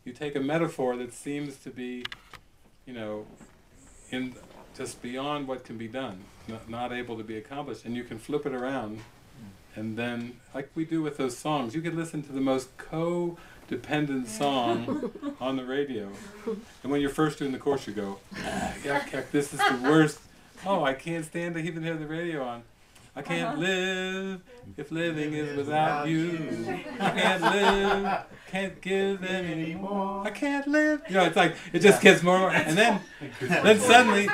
You take a metaphor that seems to be, you know, in just beyond what can be done, not able to be accomplished, and you can flip it around, and then, like we do with those songs, you could listen to the most co-dependent song on the radio, and when you're first doing the course, you go, yuck, this is the worst. Oh, I can't stand to even hear the radio on. I can't live if living is without you. I can't live, can't give anymore. I can't live. You know, it's like it just gets more, and then suddenly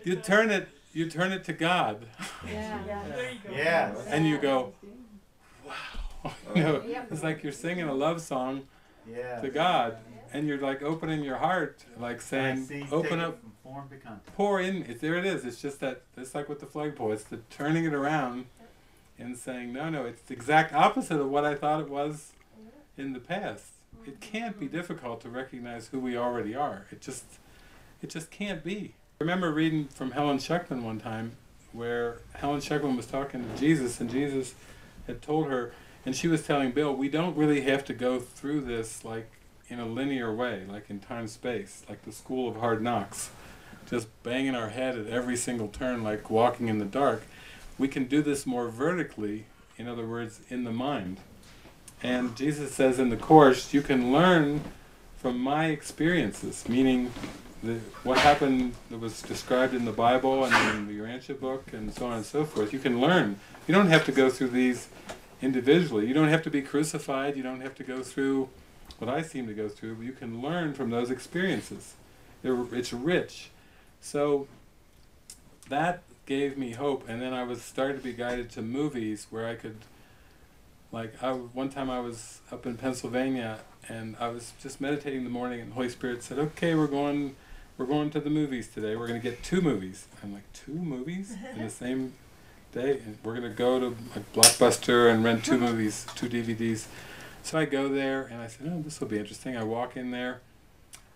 you turn it to God. Yeah. And you go, wow. You know, it's like you're singing a love song to God, and you're like opening your heart, like saying, open up. Pour in, there it is. It's just that, it's like with the flagpole. It's the turning it around and saying, no, it's the exact opposite of what I thought it was in the past. It can't be difficult to recognize who we already are. It just can't be. I remember reading from Helen Schuckman one time, where Helen Schuckman was talking to Jesus, and Jesus had told her, and she was telling Bill, we don't really have to go through this like in a linear way, like in time-space, like the school of hard knocks. Just banging our head at every single turn like walking in the dark. We can do this more vertically, in other words, in the mind. And Jesus says in the Course, you can learn from my experiences, meaning what happened that was described in the Bible and in the Urantia book and so on and so forth. You can learn. You don't have to go through these individually. You don't have to be crucified. You don't have to go through what I seem to go through, but you can learn from those experiences. It's rich. So that gave me hope, and then I was started to be guided to movies where I could, like, one time I was up in Pennsylvania, and I was just meditating in the morning, and the Holy Spirit said, okay, we're going to the movies today. We're going to get 2 movies. I'm like, 2 movies in the same day? And we're going to go to like Blockbuster and rent 2 movies, 2 DVDs. So I go there, and I said, oh, this will be interesting. I walk in there,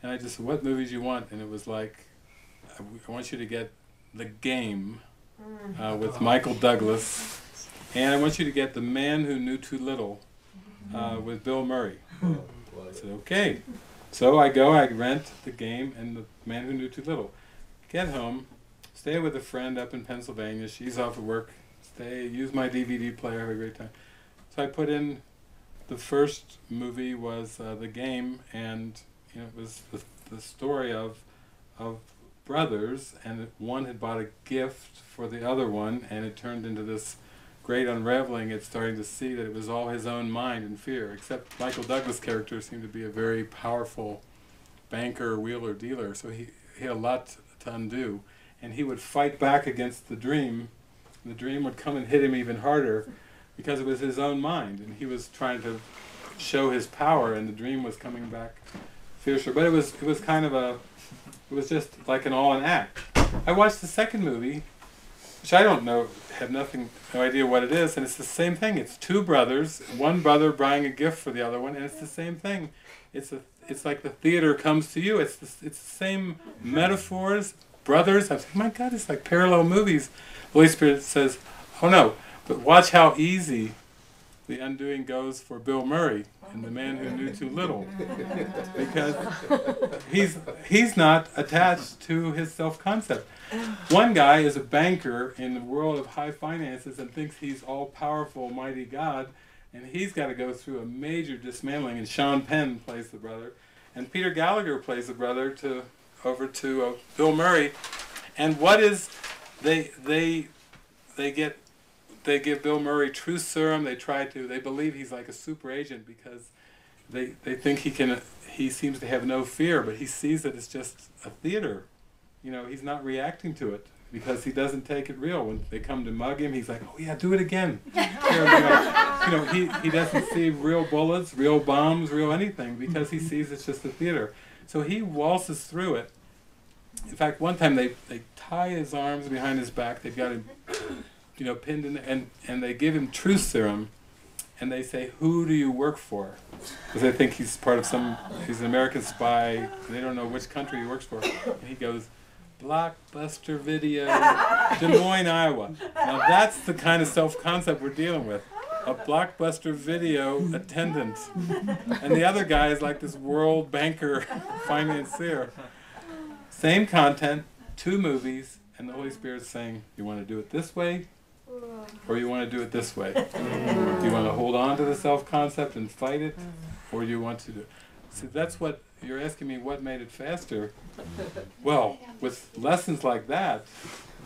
and I just said, what movies you want? And it was like, I want you to get The Game with Michael Douglas, and I want you to get The Man Who Knew Too Little with Bill Murray. I said, okay. So I go, I rent The Game and The Man Who Knew Too Little. Get home, stay with a friend up in Pennsylvania. She's off at work. Use my DVD player, have a great time. So I put in, the first movie was The Game, and you know, it was the story of brothers, and one had bought a gift for the other one, and it turned into this great unraveling. It's starting to see that it was all his own mind and fear, except Michael Douglas' character seemed to be a very powerful banker, wheeler, dealer, so he had a lot to undo, and he would fight back against the dream, and the dream would come and hit him even harder because it was his own mind, and he was trying to show his power, and the dream was coming back fiercer. But it was kind of it was just like no act. I watched the second movie, which I don't know, no idea what it is, and it's the same thing. It's 2 brothers, one brother buying a gift for the other one, and it's the same thing. It's like the theater comes to you. It's the same metaphors, brothers. I was like, my God, it's like parallel movies. The Holy Spirit says, oh no, but watch how easy the undoing goes for Bill Murray in The Man Who Knew Too Little, because he's not attached to his self-concept. One guy is a banker in the world of high finances and thinks he's all-powerful, mighty God, and he's got to go through a major dismantling, and Sean Penn plays the brother, and Peter Gallagher plays the brother over to Bill Murray, and what is, they give Bill Murray truth serum. They believe he's like a super agent because they think he seems to have no fear, but he sees that it's just a theater. You know, he's not reacting to it because he doesn't take it real. When they come to mug him, he's like, oh yeah, do it again. He doesn't see real bullets, real bombs, real anything, because he sees it's just a theater. So he waltzes through it. In fact, one time they tie his arms behind his back. They've got him, pinned in, and they give him truth serum, and they say, who do you work for? Because they think he's he's an American spy, and they don't know which country he works for. And he goes, Blockbuster Video, Des Moines, Iowa. Now that's the kind of self-concept we're dealing with. a Blockbuster video attendant. And the other guy is like this world banker financier. Same content, 2 movies, and the Holy Spirit's saying, you want to do it this way, or you want to do it this way? Do you want to hold on to the self-concept and fight it, or do you want to do it? See, that's what you're asking me, what made it faster? Well, with lessons like that,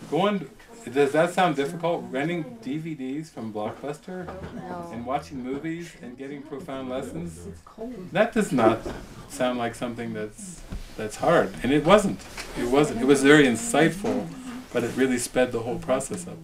does that sound difficult? Renting DVDs from Blockbuster and watching movies and getting profound lessons? That does not sound like something that's hard. And it wasn't. It wasn't. It was very insightful, but it really sped the whole process up.